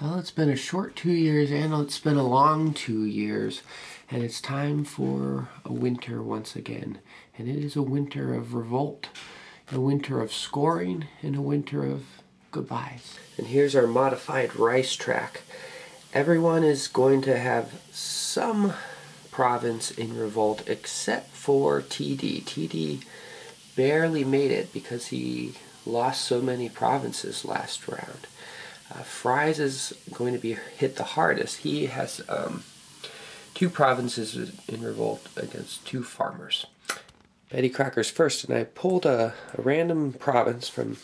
Well, it's been a short 2 years and it's been a long 2 years, and it's time for a winter once again. And it is a winter of revolt, a winter of scoring, and a winter of goodbyes. And here's our modified rice track. Everyone is going to have some province in revolt except for TD. TD barely made it because he lost so many provinces last round. Fries is going to be hit the hardest. He has 2 provinces in revolt against 2 farmers. Betty Crocker's first, and I pulled a random province from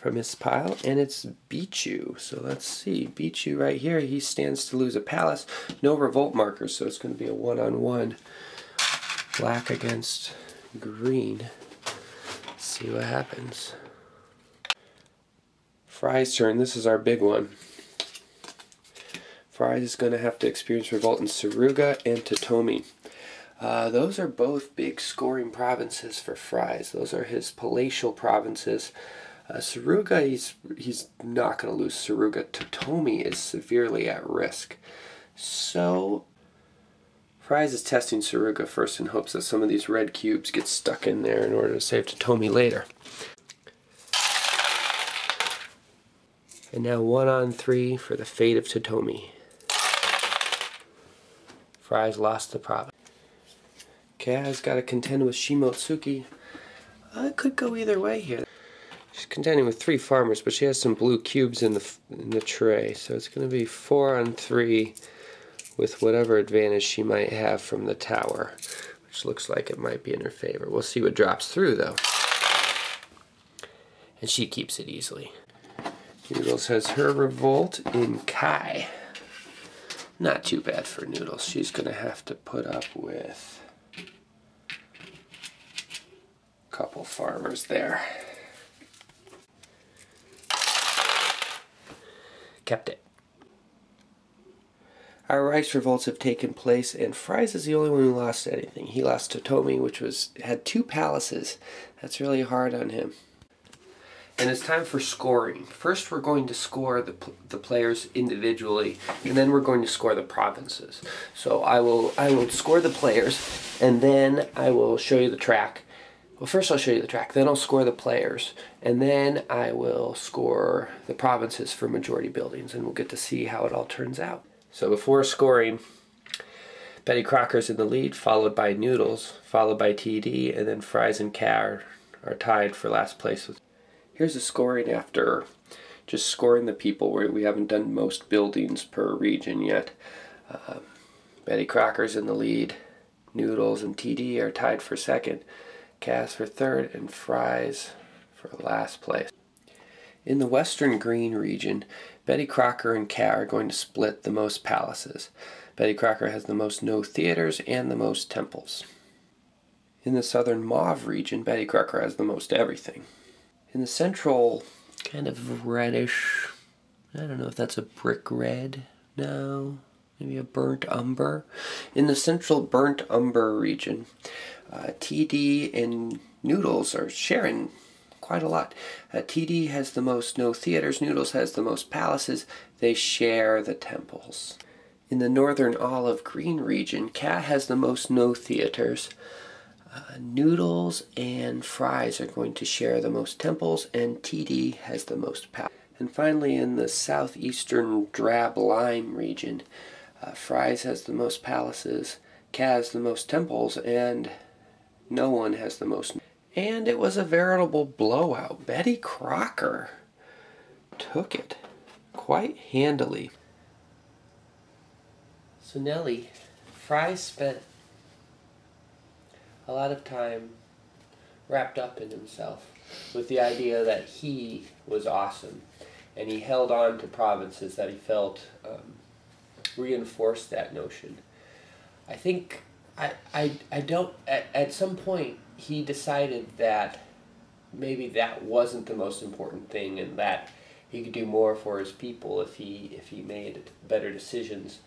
his pile, and it's Bichu. So let's see, Bichu right here, he stands to lose a palace. No revolt markers, so it's going to be a one-on-one. Black against green. Let's see what happens. Fry's turn. This is our big one. Fry is going to have to experience revolt in Suruga and Totomi. Those are both big scoring provinces for Fries. Those are his palatial provinces. Suruga, he's not going to lose Suruga. Totomi is severely at risk. So Fries is testing Suruga first in hopes that some of these red cubes get stuck in there in order to save Totomi later. And now 1-on-3 for the fate of Totomi. Fries lost the province. Kaz got to contend with Shimotsuki. It could go either way here. She's contending with 3 farmers, but she has some blue cubes in the tray. So it's going to be 4-on-3 with whatever advantage she might have from the tower, which looks like it might be in her favor. We'll see what drops through, though. And she keeps it easily. Noodles has her revolt in Kai. Not too bad for Noodles. She's going to have to put up with a couple farmers there. Kept it. Our rice revolts have taken place, and Fries is the only one who lost anything. He lost Totomi, which had 2 palaces. That's really hard on him. And it's time for scoring. First we're going to score the players individually, and then we're going to score the provinces. So I will score the players, and then I will show you the track. Well, first I'll show you the track, then I'll score the players, and then I will score the provinces for majority buildings, and we'll get to see how it all turns out. So before scoring, Betty Crocker's in the lead, followed by Noodles, followed by TD, and then Fries and Car are tied for last place. Here's the scoring after just scoring the people where we haven't done most buildings per region yet. Betty Crocker's in the lead. Noodles and TD are tied for second. Cass for third, and Fries for last place. In the western green region, Betty Crocker and Car are going to split the most palaces. Betty Crocker has the most no theaters and the most temples. In the southern mauve region, Betty Crocker has the most everything. In the central, kind of reddish, I don't know if that's a brick red, no, maybe a burnt umber. In the central burnt umber region, TD and Noodles are sharing quite a lot. TD has the most no theaters, Noodles has the most palaces, they share the temples. In the northern olive green region, Cat has the most no theaters. Noodles and Fries are going to share the most temples, and TD has the most power. And finally, in the southeastern drab lime region, Fries has the most palaces, Kaz the most temples, and no one has the most. And it was a veritable blowout. Betty Crocker took it quite handily. So Nellie, Fries spent a lot of time wrapped up in himself with the idea that he was awesome, and he held on to provinces that he felt reinforced that notion. I think at some point he decided that maybe that wasn't the most important thing, and that he could do more for his people if he made better decisions.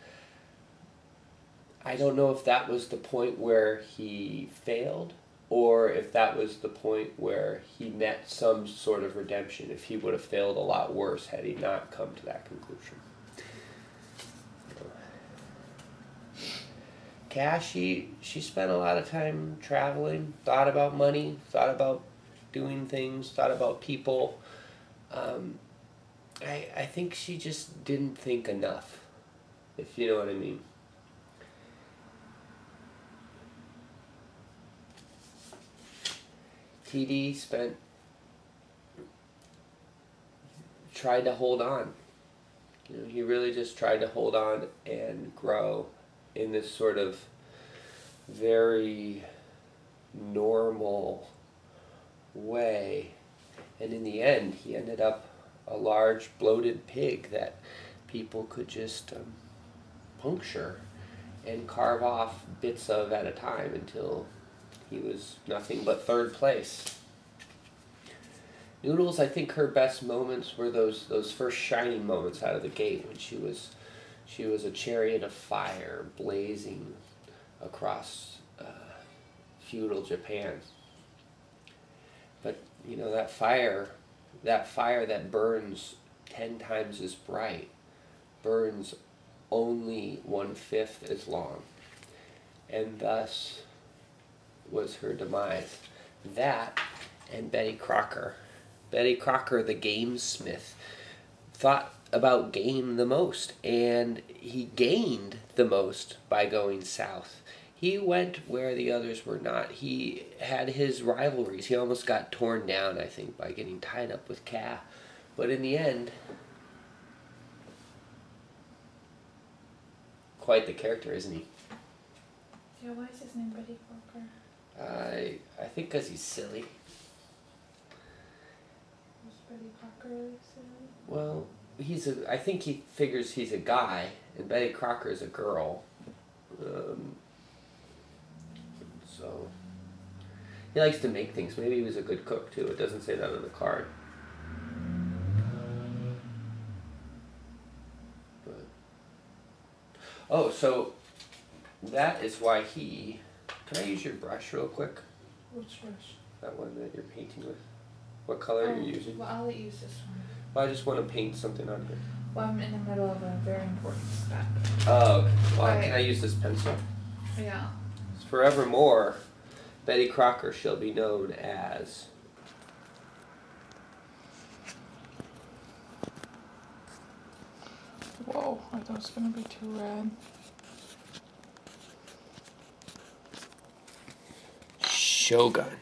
I don't know if that was the point where he failed, or if that was the point where he met some sort of redemption, if he would have failed a lot worse had he not come to that conclusion. Cash, she spent a lot of time traveling, thought about money, thought about doing things, thought about people. I think she just didn't think enough, if you know what I mean. TD tried to hold on. You know, he really just tried to hold on and grow in this sort of very normal way. And in the end, he ended up a large bloated pig that people could just puncture and carve off bits of at a time until he was nothing but third place. Noodles, I think her best moments were those first shining moments out of the gate when she was a chariot of fire blazing across feudal Japan. But you know, that fire that burns 10 times as bright burns only 1/5 as long, and thus was her demise. That and Betty Crocker. Betty Crocker, the gamesmith, thought about game the most, and he gained the most by going south. He went where the others were not. He had his rivalries. He almost got torn down, I think, by getting tied up with Kaa. But in the end, quite the character, isn't he? Yeah, why is his name Betty Crocker? I think because he's silly. Is Betty Crocker really silly? Well, I think he figures he's a guy, and Betty Crocker is a girl. So he likes to make things. Maybe he was a good cook too. It doesn't say that on the card. But oh, so that is why he. Can I use your brush real quick? Which brush? That one that you're painting with. What color are you using? Well, I'll use this one. Well, I just want to paint something on here. Well, I'm in the middle of a very important step. Oh, okay. Well, Right. can I use this pencil? Yeah. Forevermore, Betty Crocker shall be known as. Whoa, are those gonna be too red? Shogun.